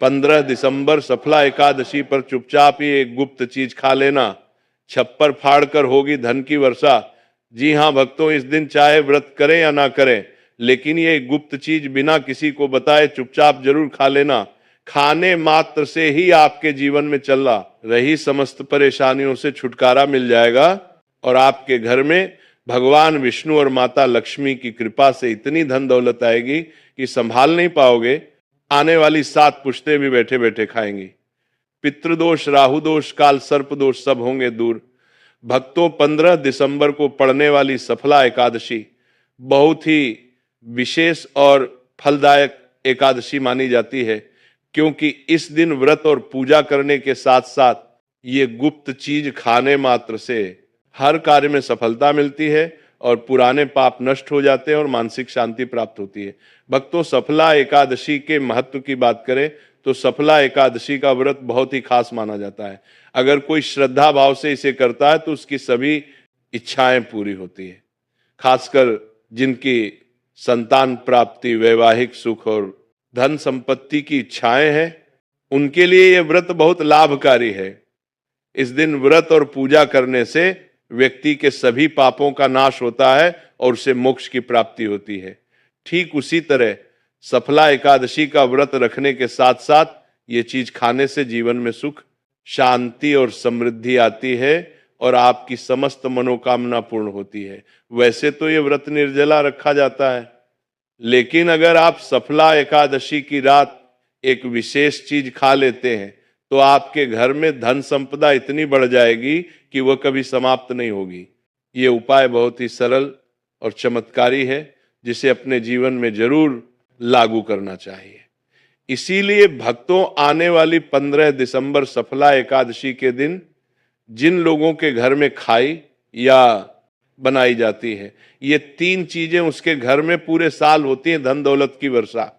15 दिसंबर सफला एकादशी पर चुपचाप ही एक गुप्त चीज खा लेना, छप्पर फाड़ कर होगी धन की वर्षा। जी हाँ भक्तों, इस दिन चाहे व्रत करें या ना करें, लेकिन ये गुप्त चीज बिना किसी को बताए चुपचाप जरूर खा लेना। खाने मात्र से ही आपके जीवन में चल रही समस्त परेशानियों से छुटकारा मिल जाएगा और आपके घर में भगवान विष्णु और माता लक्ष्मी की कृपा से इतनी धन दौलत आएगी कि संभाल नहीं पाओगे। आने वाली 7 पुश्तें भी बैठे बैठे खाएंगी। पितृदोष, राहु दोष, काल सर्प दोष सब होंगे दूर। भक्तों, 15 दिसंबर को पड़ने वाली सफला एकादशी बहुत ही विशेष और फलदायक एकादशी मानी जाती है, क्योंकि इस दिन व्रत और पूजा करने के साथ साथ ये गुप्त चीज खाने मात्र से हर कार्य में सफलता मिलती है और पुराने पाप नष्ट हो जाते हैं और मानसिक शांति प्राप्त होती है। भक्तों, सफला एकादशी के महत्व की बात करें तो सफला एकादशी का व्रत बहुत ही खास माना जाता है। अगर कोई श्रद्धा भाव से इसे करता है तो उसकी सभी इच्छाएं पूरी होती है। खासकर जिनकी संतान प्राप्ति, वैवाहिक सुख और धन संपत्ति की इच्छाएं हैं, उनके लिए यह व्रत बहुत लाभकारी है। इस दिन व्रत और पूजा करने से व्यक्ति के सभी पापों का नाश होता है और उसे मोक्ष की प्राप्ति होती है। ठीक उसी तरह सफला एकादशी का व्रत रखने के साथ साथ ये चीज खाने से जीवन में सुख, शांति और समृद्धि आती है और आपकी समस्त मनोकामना पूर्ण होती है। वैसे तो ये व्रत निर्जला रखा जाता है, लेकिन अगर आप सफला एकादशी की रात एक विशेष चीज खा लेते हैं तो आपके घर में धन संपदा इतनी बढ़ जाएगी कि वह कभी समाप्त नहीं होगी। ये उपाय बहुत ही सरल और चमत्कारी है, जिसे अपने जीवन में जरूर लागू करना चाहिए। इसीलिए भक्तों, आने वाली 15 दिसंबर सफला एकादशी के दिन जिन लोगों के घर में खाई या बनाई जाती है, ये 3 चीजें उसके घर में पूरे साल होती हैं, धन दौलत की वर्षा।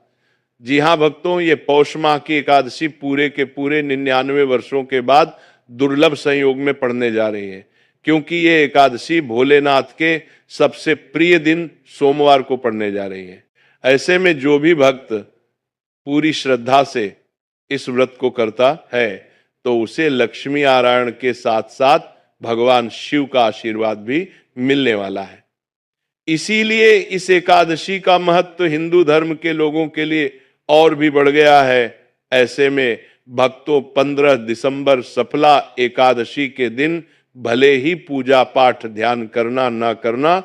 जी हाँ भक्तों, ये पौष माह की एकादशी पूरे के पूरे 99 वर्षों के बाद दुर्लभ संयोग में पड़ने जा रही है, क्योंकि ये एकादशी भोलेनाथ के सबसे प्रिय दिन सोमवार को पड़ने जा रही है। ऐसे में जो भी भक्त पूरी श्रद्धा से इस व्रत को करता है तो उसे लक्ष्मी नारायण के साथ साथ भगवान शिव का आशीर्वाद भी मिलने वाला है। इसीलिए इस एकादशी का महत्व हिंदू धर्म के लोगों के लिए और भी बढ़ गया है। ऐसे में भक्तों, 15 दिसंबर सफला एकादशी के दिन भले ही पूजा पाठ ध्यान करना ना करना,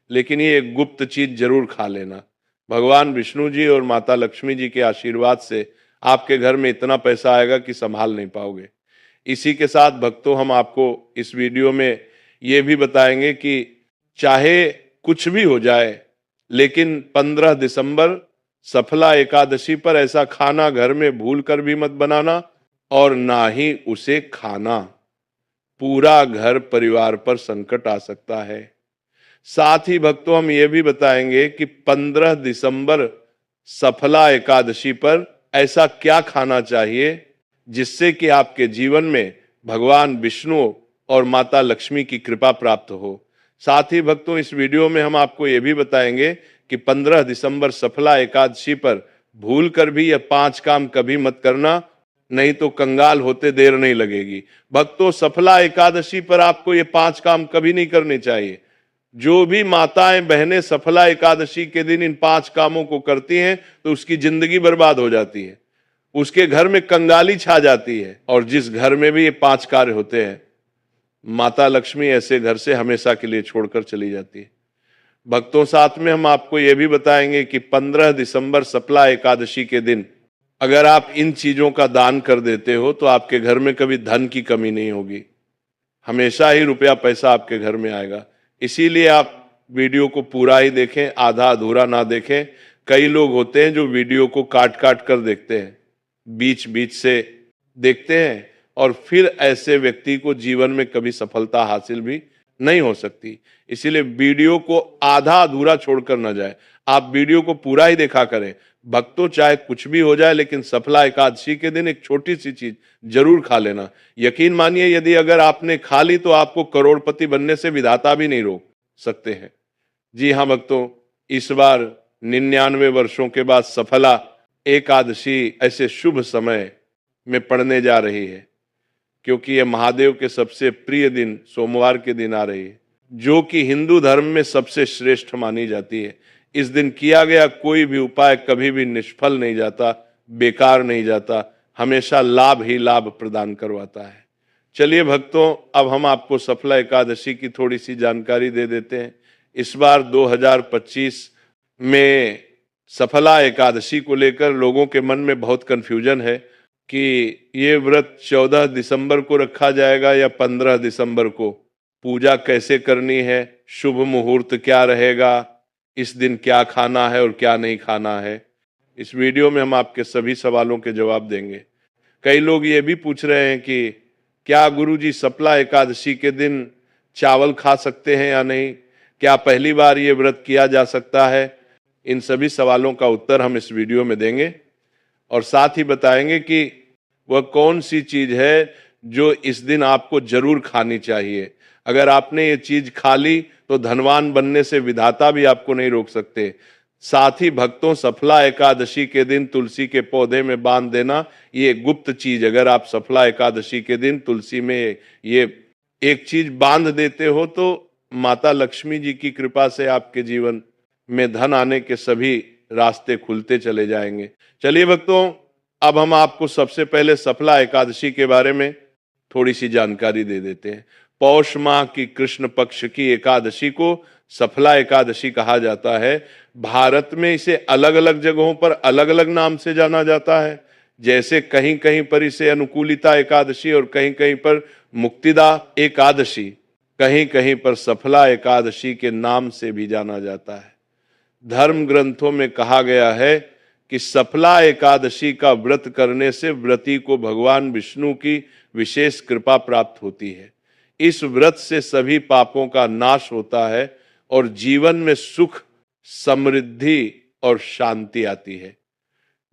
लेकिन ये एक गुप्त चीज जरूर खा लेना। भगवान विष्णु जी और माता लक्ष्मी जी के आशीर्वाद से आपके घर में इतना पैसा आएगा कि संभाल नहीं पाओगे। इसी के साथ भक्तों, हम आपको इस वीडियो में ये भी बताएंगे कि चाहे कुछ भी हो जाए, लेकिन 15 दिसंबर सफला एकादशी पर ऐसा खाना घर में भूल कर भी मत बनाना और ना ही उसे खाना। पूरा घर परिवार पर संकट आ सकता है। साथ ही भक्तों, हम ये भी बताएंगे कि 15 दिसंबर सफला एकादशी पर ऐसा क्या खाना चाहिए जिससे कि आपके जीवन में भगवान विष्णु और माता लक्ष्मी की कृपा प्राप्त हो। साथ ही भक्तों, इस वीडियो में हम आपको ये भी बताएंगे कि 15 दिसंबर सफला एकादशी पर भूल कर भी यह 5 काम कभी मत करना, नहीं तो कंगाल होते देर नहीं लगेगी। भक्तों, सफला एकादशी पर आपको ये 5 काम कभी नहीं करने चाहिए। जो भी माताएं बहनें सफला एकादशी के दिन इन 5 कामों को करती हैं तो उसकी जिंदगी बर्बाद हो जाती है, उसके घर में कंगाली छा जाती है। और जिस घर में भी ये 5 कार्य होते हैं, माता लक्ष्मी ऐसे घर से हमेशा के लिए छोड़कर चली जाती है। भक्तों, साथ में हम आपको ये भी बताएंगे कि 15 दिसंबर सफला एकादशी के दिन अगर आप इन चीजों का दान कर देते हो तो आपके घर में कभी धन की कमी नहीं होगी, हमेशा ही रुपया पैसा आपके घर में आएगा। इसीलिए आप वीडियो को पूरा ही देखें, आधा अधूरा ना देखें। कई लोग होते हैं जो वीडियो को काट काट कर देखते हैं, बीच बीच से देखते हैं, और फिर ऐसे व्यक्ति को जीवन में कभी सफलता हासिल भी नहीं हो सकती। इसीलिए वीडियो को आधा अधूरा छोड़कर न जाए, आप वीडियो को पूरा ही देखा करें। भक्तों, चाहे कुछ भी हो जाए, लेकिन सफला एकादशी के दिन एक छोटी सी चीज जरूर खा लेना। यकीन मानिए, यदि अगर आपने खा ली तो आपको करोड़पति बनने से विधाता भी नहीं रोक सकते हैं। जी हाँ भक्तों, इस बार 99 वर्षों के बाद सफला एकादशी ऐसे शुभ समय में पड़ने जा रही है, क्योंकि यह महादेव के सबसे प्रिय दिन सोमवार के दिन आ रही है, जो कि हिंदू धर्म में सबसे श्रेष्ठ मानी जाती है। इस दिन किया गया कोई भी उपाय कभी भी निष्फल नहीं जाता, बेकार नहीं जाता, हमेशा लाभ ही लाभ प्रदान करवाता है। चलिए भक्तों, अब हम आपको सफला एकादशी की थोड़ी सी जानकारी दे देते हैं। इस बार 2025 में सफला एकादशी को लेकर लोगों के मन में बहुत कंफ्यूजन है कि ये व्रत 14 दिसंबर को रखा जाएगा या 15 दिसंबर को, पूजा कैसे करनी है, शुभ मुहूर्त क्या रहेगा, इस दिन क्या खाना है और क्या नहीं खाना है। इस वीडियो में हम आपके सभी सवालों के जवाब देंगे। कई लोग ये भी पूछ रहे हैं कि क्या गुरुजी सफला एकादशी के दिन चावल खा सकते हैं या नहीं, क्या पहली बार ये व्रत किया जा सकता है। इन सभी सवालों का उत्तर हम इस वीडियो में देंगे और साथ ही बताएंगे कि वह कौन सी चीज है जो इस दिन आपको जरूर खानी चाहिए। अगर आपने ये चीज खा ली तो धनवान बनने से विधाता भी आपको नहीं रोक सकते। साथ ही भक्तों, सफला एकादशी के दिन तुलसी के पौधे में बांध देना ये गुप्त चीज, अगर आप सफला एकादशी के दिन तुलसी में ये एक चीज बांध देते हो तो माता लक्ष्मी जी की कृपा से आपके जीवन में धन आने के सभी रास्ते खुलते चले जाएंगे। चलिए भक्तों, अब हम आपको सबसे पहले सफला एकादशी के बारे में थोड़ी सी जानकारी दे देते हैं। पौष माह की कृष्ण पक्ष की एकादशी को सफला एकादशी कहा जाता है। भारत में इसे अलग अलग जगहों पर अलग अलग नाम से जाना जाता है। जैसे कहीं कहीं पर इसे अनुकूलिता एकादशी और कहीं कहीं पर मुक्तिदा एकादशी, कहीं कहीं पर सफला एकादशी के नाम से भी जाना जाता है। धर्म ग्रंथों में कहा गया है कि सफला एकादशी का व्रत करने से व्रती को भगवान विष्णु की विशेष कृपा प्राप्त होती है। इस व्रत से सभी पापों का नाश होता है और जीवन में सुख, समृद्धि और शांति आती है।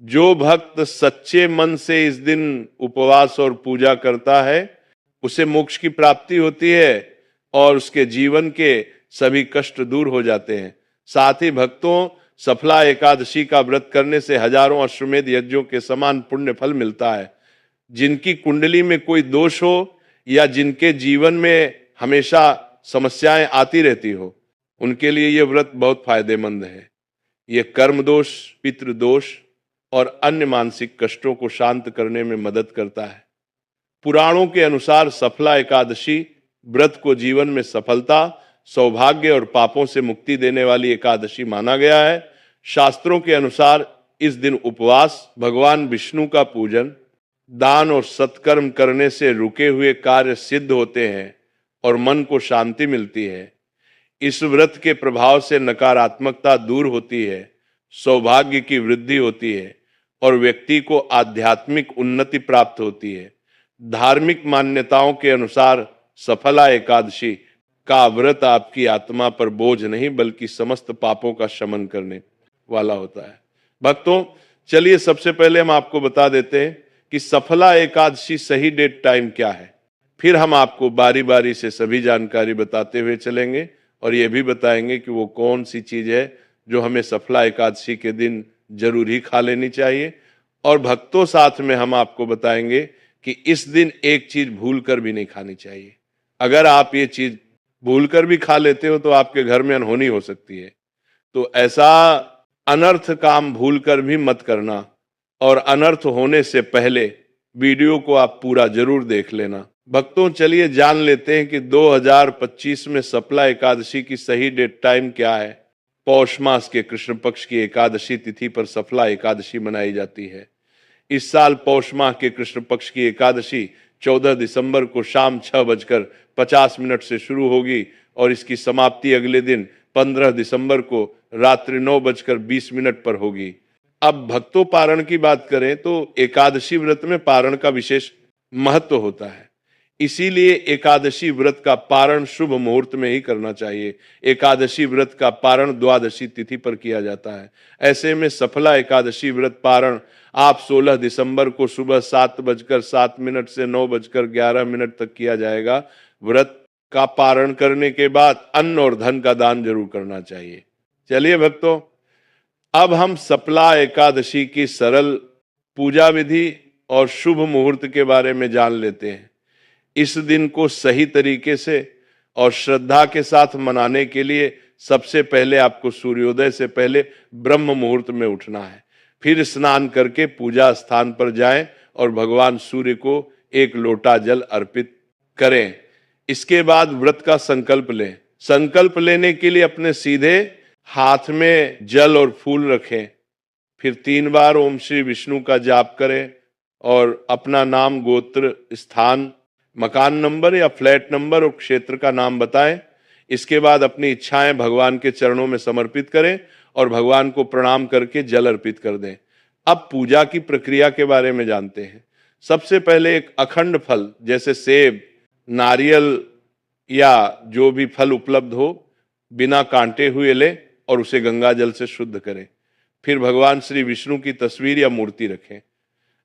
जो भक्त सच्चे मन से इस दिन उपवास और पूजा करता है उसे मोक्ष की प्राप्ति होती है और उसके जीवन के सभी कष्ट दूर हो जाते हैं। साथ ही भक्तों, सफला एकादशी का व्रत करने से हजारों अश्वमेध यज्ञों के समान पुण्य फल मिलता है। जिनकी कुंडली में कोई दोष हो या जिनके जीवन में हमेशा समस्याएं आती रहती हो, उनके लिए यह व्रत बहुत फायदेमंद है। यह कर्म दोष, पितृ दोष और अन्य मानसिक कष्टों को शांत करने में मदद करता है। पुराणों के अनुसार सफला एकादशी व्रत को जीवन में सफलता, सौभाग्य और पापों से मुक्ति देने वाली एकादशी माना गया है। शास्त्रों के अनुसार इस दिन उपवास, भगवान विष्णु का पूजन, दान और सत्कर्म करने से रुके हुए कार्य सिद्ध होते हैं और मन को शांति मिलती है। इस व्रत के प्रभाव से नकारात्मकता दूर होती है, सौभाग्य की वृद्धि होती है और व्यक्ति को आध्यात्मिक उन्नति प्राप्त होती है। धार्मिक मान्यताओं के अनुसार सफला एकादशी का व्रत आपकी आत्मा पर बोझ नहीं बल्कि समस्त पापों का शमन करने वाला होता है। भक्तों, चलिए सबसे पहले हम आपको बता देते हैं कि सफला एकादशी सही डेट टाइम क्या है। फिर हम आपको बारी बारी से सभी जानकारी बताते हुए चलेंगे और ये भी बताएंगे कि वो कौन सी चीज है जो हमें सफला एकादशी के दिन जरूर ही खा लेनी चाहिए। और भक्तों, साथ में हम आपको बताएंगे कि इस दिन एक चीज भूल कर भी नहीं खानी चाहिए। अगर आप ये चीज भूल कर भी खा लेते हो तो आपके घर में अनहोनी हो सकती है। तो ऐसा अनर्थ काम भूल कर भी मत करना और अनर्थ होने से पहले वीडियो को आप पूरा जरूर देख लेना। भक्तों, चलिए जान लेते हैं कि 2025 में सफला एकादशी की सही डेट टाइम क्या है। पौष मास के कृष्ण पक्ष की एकादशी तिथि पर सफला एकादशी मनाई जाती है। इस साल पौष माह के कृष्ण पक्ष की एकादशी 14 दिसंबर को शाम 6:50 से शुरू होगी और इसकी समाप्ति अगले दिन 15 दिसंबर को रात्रि 9:20 पर होगी। अब भक्तों, पारण की बात करें तो एकादशी व्रत में पारण का विशेष महत्व होता है। इसीलिए एकादशी व्रत का पारण शुभ मुहूर्त में ही करना चाहिए। एकादशी व्रत का पारण द्वादशी तिथि पर किया जाता है। ऐसे में सफला एकादशी व्रत पारण आप 16 दिसंबर को सुबह 7:07 से 9:11 तक किया जाएगा। व्रत का पारण करने के बाद अन्न और धन का दान जरूर करना चाहिए। चलिए भक्तों, अब हम सप्ला एकादशी की सरल पूजा विधि और शुभ मुहूर्त के बारे में जान लेते हैं। इस दिन को सही तरीके से और श्रद्धा के साथ मनाने के लिए सबसे पहले आपको सूर्योदय से पहले ब्रह्म मुहूर्त में उठना है। फिर स्नान करके पूजा स्थान पर जाएं और भगवान सूर्य को एक लोटा जल अर्पित करें। इसके बाद व्रत का संकल्प लें। संकल्प लेने के लिए अपने सीधे हाथ में जल और फूल रखें। फिर 3 बार ओम श्री विष्णु का जाप करें और अपना नाम, गोत्र, स्थान, मकान नंबर या फ्लैट नंबर और क्षेत्र का नाम बताएं। इसके बाद अपनी इच्छाएं भगवान के चरणों में समर्पित करें और भगवान को प्रणाम करके जल अर्पित कर दें। अब पूजा की प्रक्रिया के बारे में जानते हैं। सबसे पहले एक अखंड फल जैसे सेब, नारियल या जो भी फल उपलब्ध हो बिना कांटे हुए लें और उसे गंगा जल से शुद्ध करें। फिर भगवान श्री विष्णु की तस्वीर या मूर्ति रखें।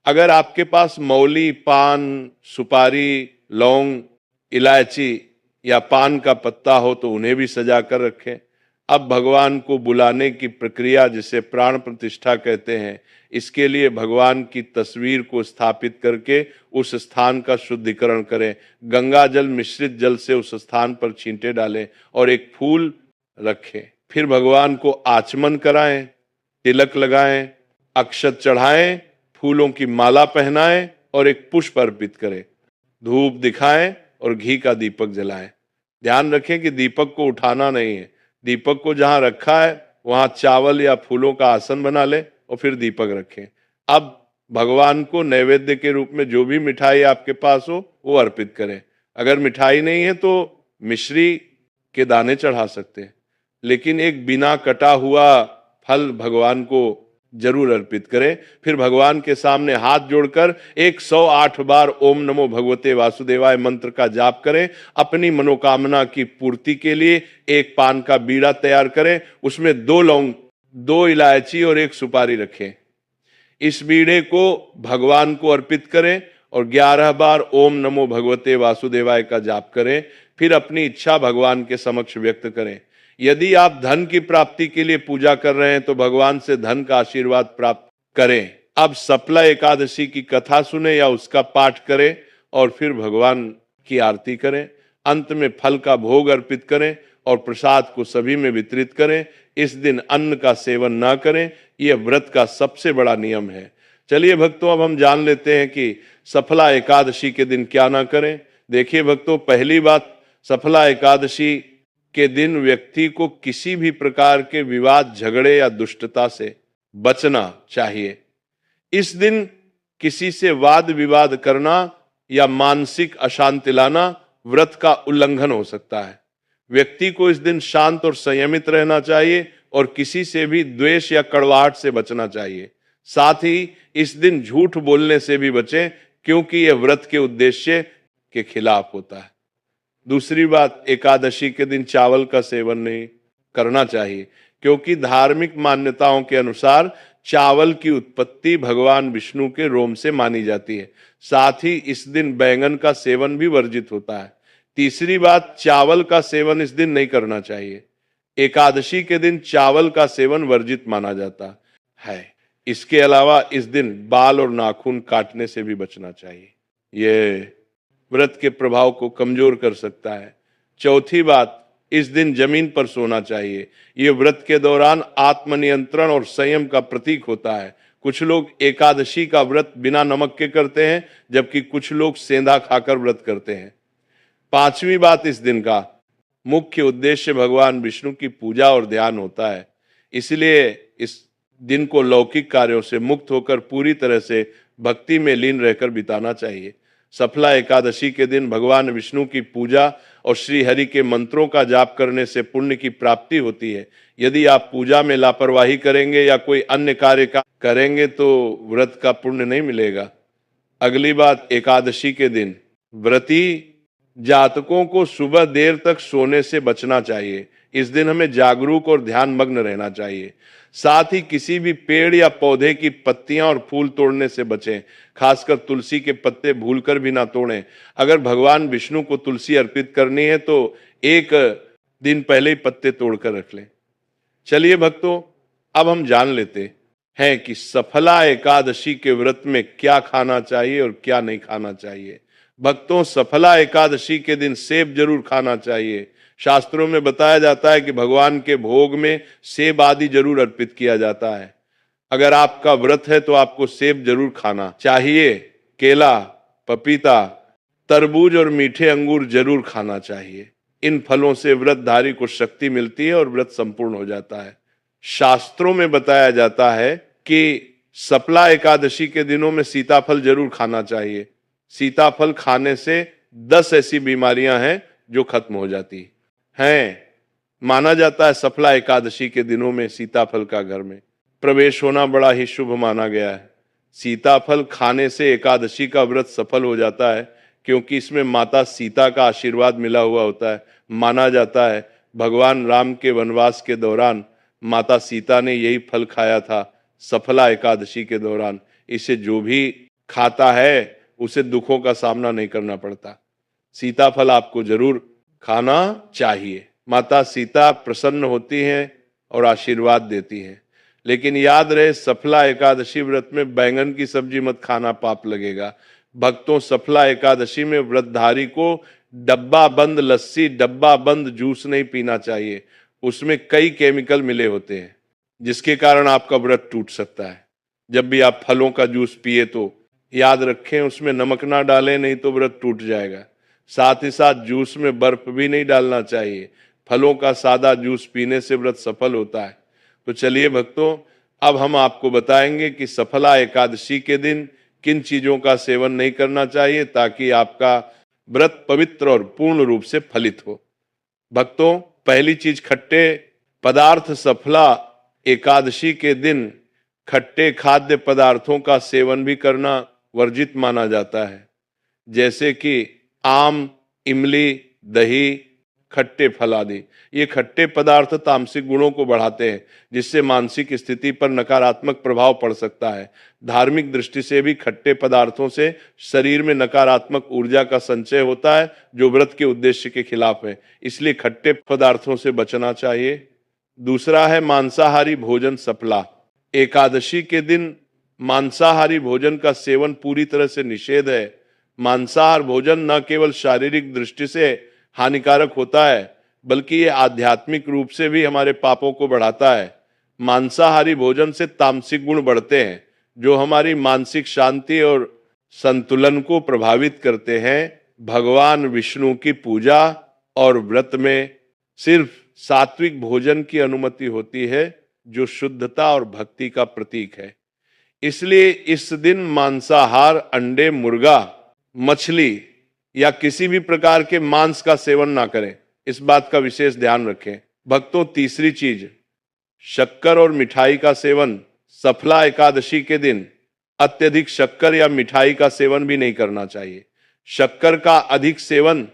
अगर आपके पास मौली, पान, सुपारी, लौंग, इलायची या पान का पत्ता हो तो उन्हें भी सजा कर रखें। अब भगवान को बुलाने की प्रक्रिया, जिसे प्राण प्रतिष्ठा कहते हैं, इसके लिए भगवान की तस्वीर को स्थापित करके उस स्थान का शुद्धिकरण करें। गंगा जल मिश्रित जल से उस स्थान पर छींटे डालें और एक फूल रखें। फिर भगवान को आचमन कराएं, तिलक लगाएं, अक्षत चढ़ाएं, फूलों की माला पहनाएं और एक पुष्प अर्पित करें। धूप दिखाएं और घी का दीपक जलाएं। ध्यान रखें कि दीपक को उठाना नहीं है। दीपक को जहां रखा है वहां चावल या फूलों का आसन बना लें और फिर दीपक रखें। अब भगवान को नैवेद्य के रूप में जो भी मिठाई आपके पास हो वो अर्पित करें। अगर मिठाई नहीं है तो मिश्री के दाने चढ़ा सकते हैं, लेकिन एक बिना कटा हुआ फल भगवान को जरूर अर्पित करें। फिर भगवान के सामने हाथ जोड़कर 108 बार ओम नमो भगवते वासुदेवाय मंत्र का जाप करें। अपनी मनोकामना की पूर्ति के लिए एक पान का बीड़ा तैयार करें, उसमें 2 लौंग, 2 इलायची और 1 सुपारी रखें। इस बीड़े को भगवान को अर्पित करें और 11 बार ओम नमो भगवते वासुदेवाय का जाप करें। फिर अपनी इच्छा भगवान के समक्ष व्यक्त करें। यदि आप धन की प्राप्ति के लिए पूजा कर रहे हैं तो भगवान से धन का आशीर्वाद प्राप्त करें। अब सप्ला एकादशी की कथा सुने या उसका पाठ करें और फिर भगवान की आरती करें। अंत में फल का भोग अर्पित करें और प्रसाद को सभी में वितरित करें। इस दिन अन्न का सेवन ना करें, यह व्रत का सबसे बड़ा नियम है। चलिए भक्तों, अब हम जान लेते हैं कि सफला एकादशी के दिन क्या ना करें। देखिए भक्तों, पहली बात, सफला एकादशी के दिन व्यक्ति को किसी भी प्रकार के विवाद, झगड़े या दुष्टता से बचना चाहिए। इस दिन किसी से वाद विवाद करना या मानसिक अशांति लाना व्रत का उल्लंघन हो सकता है। व्यक्ति को इस दिन शांत और संयमित रहना चाहिए और किसी से भी द्वेष या कड़वाहट से बचना चाहिए। साथ ही इस दिन झूठ बोलने से भी बचें, क्योंकि यह व्रत के उद्देश्य के खिलाफ होता है। दूसरी बात, एकादशी के दिन चावल का सेवन नहीं करना चाहिए, क्योंकि धार्मिक मान्यताओं के अनुसार चावल की उत्पत्ति भगवान विष्णु के रोम से मानी जाती है। साथ ही इस दिन बैंगन का सेवन भी वर्जित होता है। तीसरी बात, चावल का सेवन इस दिन नहीं करना चाहिए। एकादशी के दिन चावल का सेवन वर्जित माना जाता है। इसके अलावा इस दिन बाल और नाखून काटने से भी बचना चाहिए, यह व्रत के प्रभाव को कमजोर कर सकता है। चौथी बात, इस दिन जमीन पर सोना चाहिए। यह व्रत के दौरान आत्मनियंत्रण और संयम का प्रतीक होता है। कुछ लोग एकादशी का व्रत बिना नमक के करते हैं, जबकि कुछ लोग सेंधा खाकर व्रत करते हैं। पांचवी बात, इस दिन का मुख्य उद्देश्य भगवान विष्णु की पूजा और ध्यान होता है। इसलिए इस दिन को लौकिक कार्यों से मुक्त होकर पूरी तरह से भक्ति में लीन रहकर बिताना चाहिए। सफला एकादशी के दिन भगवान विष्णु की पूजा और श्री हरि के मंत्रों का जाप करने से पुण्य की प्राप्ति होती है। यदि आप पूजा में लापरवाही करेंगे या कोई अन्य कार्य करेंगे तो व्रत का पुण्य नहीं मिलेगा। अगली बात, एकादशी के दिन व्रती जातकों को सुबह देर तक सोने से बचना चाहिए। इस दिन हमें जागरूक और ध्यान मग्न रहना चाहिए। साथ ही किसी भी पेड़ या पौधे की पत्तियां और फूल तोड़ने से बचें। खासकर तुलसी के पत्ते भूलकर भी ना तोड़ें। अगर भगवान विष्णु को तुलसी अर्पित करनी है तो 1 दिन पहले ही पत्ते तोड़कर रख लें। चलिए भक्तों, अब हम जान लेते हैं कि सफला एकादशी के व्रत में क्या खाना चाहिए और क्या नहीं खाना चाहिए। भक्तों, सफला एकादशी के दिन सेब जरूर खाना चाहिए। शास्त्रों में बताया जाता है कि भगवान के भोग में सेब आदि जरूर अर्पित किया जाता है। अगर आपका व्रत है तो आपको सेब जरूर खाना चाहिए। केला, पपीता, तरबूज और मीठे अंगूर जरूर खाना चाहिए। इन फलों से व्रतधारी को शक्ति मिलती है और व्रत संपूर्ण हो जाता है। शास्त्रों में बताया जाता है कि सफला एकादशी के दिनों में सीताफल जरूर खाना चाहिए। सीताफल खाने से 10 ऐसी बीमारियां हैं जो खत्म हो जाती हैं। माना जाता है सफला एकादशी के दिनों में सीताफल का घर में प्रवेश होना बड़ा ही शुभ माना गया है। सीताफल खाने से एकादशी का व्रत सफल हो जाता है, क्योंकि इसमें माता सीता का आशीर्वाद मिला हुआ होता है। माना जाता है भगवान राम के वनवास के दौरान माता सीता ने यही फल खाया था सफला एकादशी के दौरान। इसे जो भी खाता है उसे दुखों का सामना नहीं करना पड़ता। सीताफल आपको जरूर खाना चाहिए। माता सीता प्रसन्न होती हैं और आशीर्वाद देती हैं। लेकिन याद रहे, सफला एकादशी व्रत में बैंगन की सब्जी मत खाना, पाप लगेगा। भक्तों, सफला एकादशी में व्रतधारी को डब्बा बंद लस्सी, डब्बा बंद जूस नहीं पीना चाहिए। उसमें कई केमिकल मिले होते हैं जिसके कारण आपका व्रत टूट सकता है। जब भी आप फलों का जूस पिए तो याद रखें उसमें नमक ना डालें, नहीं तो व्रत टूट जाएगा। साथ ही साथ जूस में बर्फ भी नहीं डालना चाहिए। फलों का सादा जूस पीने से व्रत सफल होता है। तो चलिए भक्तों, अब हम आपको बताएंगे कि सफला एकादशी के दिन किन चीजों का सेवन नहीं करना चाहिए ताकि आपका व्रत पवित्र और पूर्ण रूप से फलित हो। भक्तों, पहली चीज, खट्टे पदार्थ। सफला एकादशी के दिन खट्टे खाद्य पदार्थों का सेवन भी करना वर्जित माना जाता है, जैसे कि आम, इमली, दही, खट्टे फल आदि। ये खट्टे पदार्थ तामसिक गुणों को बढ़ाते हैं, जिससे मानसिक स्थिति पर नकारात्मक प्रभाव पड़ सकता है। धार्मिक दृष्टि से भी खट्टे पदार्थों से शरीर में नकारात्मक ऊर्जा का संचय होता है, जो व्रत के उद्देश्य के खिलाफ है। इसलिए खट्टे पदार्थों से बचना चाहिए। दूसरा है मांसाहारी भोजन। सफला एकादशी के दिन मांसाहारी भोजन का सेवन पूरी तरह से निषेध है। मांसाहार भोजन न केवल शारीरिक दृष्टि से हानिकारक होता है, बल्कि ये आध्यात्मिक रूप से भी हमारे पापों को बढ़ाता है। मांसाहारी भोजन से तामसिक गुण बढ़ते हैं, जो हमारी मानसिक शांति और संतुलन को प्रभावित करते हैं। भगवान विष्णु की पूजा और व्रत में सिर्फ सात्विक भोजन की अनुमति होती है, जो शुद्धता और भक्ति का प्रतीक है। इसलिए इस दिन मांसाहार, अंडे, मुर्गा, मछली या किसी भी प्रकार के मांस का सेवन ना करें। इस बात का विशेष ध्यान रखें। भक्तों, तीसरी चीज, शक्कर और मिठाई का सेवन। सफला एकादशी के दिन अत्यधिक शक्कर या मिठाई का सेवन भी नहीं करना चाहिए। शक्कर का अधिक सेवन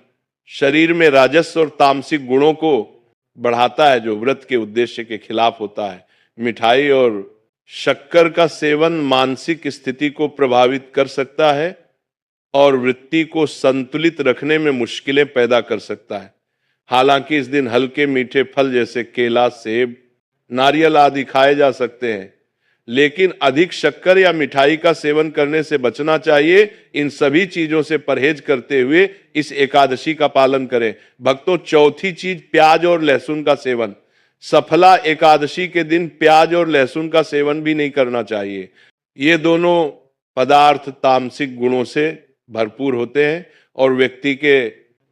शरीर में राजस और तामसिक गुणों को बढ़ाता है, जो व्रत के उद्देश्य के खिलाफ होता है। मिठाई और शक्कर का सेवन मानसिक स्थिति को प्रभावित कर सकता है और वृत्ति को संतुलित रखने में मुश्किलें पैदा कर सकता है। हालांकि इस दिन हल्के मीठे फल जैसे केला, सेब, नारियल आदि खाए जा सकते हैं, लेकिन अधिक शक्कर या मिठाई का सेवन करने से बचना चाहिए। इन सभी चीजों से परहेज करते हुए इस एकादशी का पालन करें। भक्तों, चौथी चीज, प्याज और लहसुन का सेवन। सफला एकादशी के दिन प्याज और लहसुन का सेवन भी नहीं करना चाहिए। ये दोनों पदार्थ तामसिक गुणों से भरपूर होते हैं और व्यक्ति के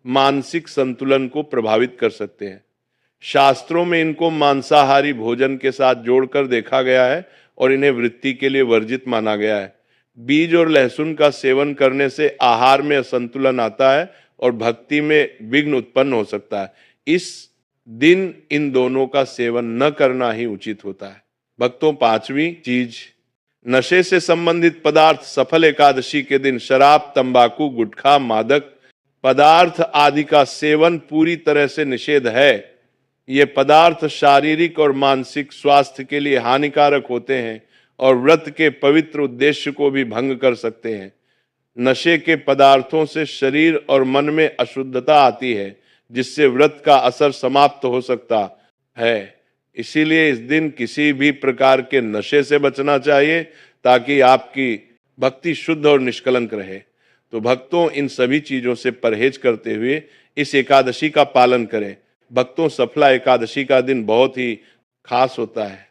मानसिक संतुलन को प्रभावित कर सकते हैं। शास्त्रों में इनको मांसाहारी भोजन के साथ जोड़कर देखा गया है और इन्हें वृत्ति के लिए वर्जित माना गया है। बीज और लहसुन का सेवन करने से आहार में असंतुलन आता है और भक्ति में विघ्न उत्पन्न हो सकता है। इस दिन इन दोनों का सेवन न करना ही उचित होता है। भक्तों, पांचवी चीज, नशे से संबंधित पदार्थ। सफल एकादशी के दिन शराब, तंबाकू, गुटखा, मादक पदार्थ आदि का सेवन पूरी तरह से निषेध है। ये पदार्थ शारीरिक और मानसिक स्वास्थ्य के लिए हानिकारक होते हैं और व्रत के पवित्र उद्देश्य को भी भंग कर सकते हैं। नशे के पदार्थों से शरीर और मन में अशुद्धता आती है, जिससे व्रत का असर समाप्त हो सकता है। इसीलिए इस दिन किसी भी प्रकार के नशे से बचना चाहिए ताकि आपकी भक्ति शुद्ध और निष्कलंक रहे। तो भक्तों, इन सभी चीजों से परहेज करते हुए इस एकादशी का पालन करें। भक्तों, सफला एकादशी का दिन बहुत ही खास होता है।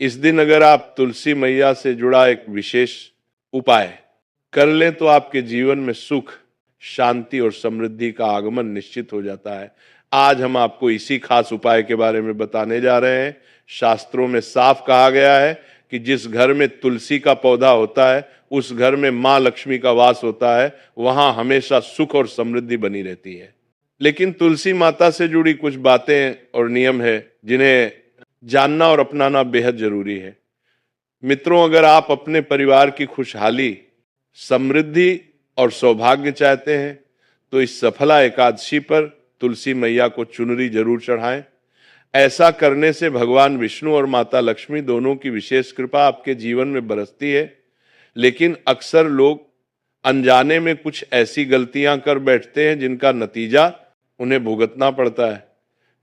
इस दिन अगर आप तुलसी मैया से जुड़ा एक विशेष उपाय कर लें तो आपके जीवन में सुख, शांति और समृद्धि का आगमन निश्चित हो जाता है। आज हम आपको इसी खास उपाय के बारे में बताने जा रहे हैं। शास्त्रों में साफ कहा गया है कि जिस घर में तुलसी का पौधा होता है उस घर में मां लक्ष्मी का वास होता है, वहां हमेशा सुख और समृद्धि बनी रहती है। लेकिन तुलसी माता से जुड़ी कुछ बातें और नियम है जिन्हें जानना और अपनाना बेहद जरूरी है। मित्रों, अगर आप अपने परिवार की खुशहाली, समृद्धि और सौभाग्य चाहते हैं तो इस सफला एकादशी पर तुलसी मैया को चुनरी जरूर चढ़ाएं। ऐसा करने से भगवान विष्णु और माता लक्ष्मी दोनों की विशेष कृपा आपके जीवन में बरसती है। लेकिन अक्सर लोग अनजाने में कुछ ऐसी गलतियां कर बैठते हैं जिनका नतीजा उन्हें भुगतना पड़ता है।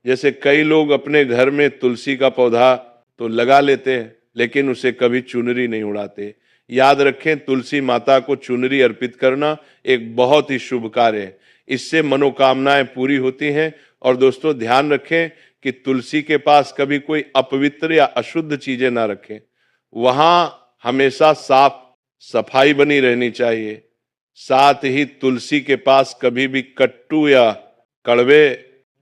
जैसे कई लोग अपने घर में तुलसी का पौधा तो लगा लेते हैं लेकिन उसे कभी चुनरी नहीं उड़ाते। याद रखें, तुलसी माता को चुनरी अर्पित करना एक बहुत ही शुभ कार्य है। इससे मनोकामनाएं पूरी होती हैं। और दोस्तों, ध्यान रखें कि तुलसी के पास कभी कोई अपवित्र या अशुद्ध चीजें ना रखें। वहां हमेशा साफ सफाई बनी रहनी चाहिए। साथ ही तुलसी के पास कभी भी कट्टू या कड़वे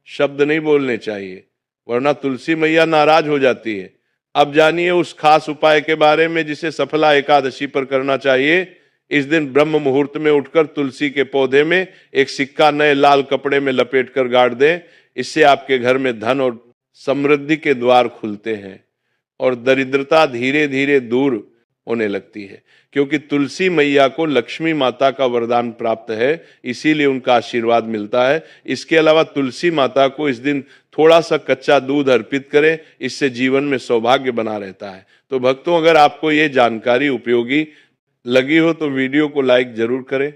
शब्द नहीं बोलने चाहिए, वरना तुलसी मैया नाराज हो जाती है। अब जानिए उस खास उपाय के बारे में जिसे सफला एकादशी पर करना चाहिए। इस दिन ब्रह्म मुहूर्त में उठकर तुलसी के पौधे में एक सिक्का नए लाल कपड़े में लपेटकर गाड़ दें। इससे आपके घर में धन और समृद्धि के द्वार खुलते हैं और दरिद्रता धीरे धीरे दूर होने लगती है। क्योंकि तुलसी मैया को लक्ष्मी माता का वरदान प्राप्त है, इसीलिए उनका आशीर्वाद मिलता है। इसके अलावा तुलसी माता को इस दिन थोड़ा सा कच्चा दूध अर्पित करें, इससे जीवन में सौभाग्य बना रहता है। तो भक्तों, अगर आपको ये जानकारी उपयोगी लगी हो तो वीडियो को लाइक जरूर करें।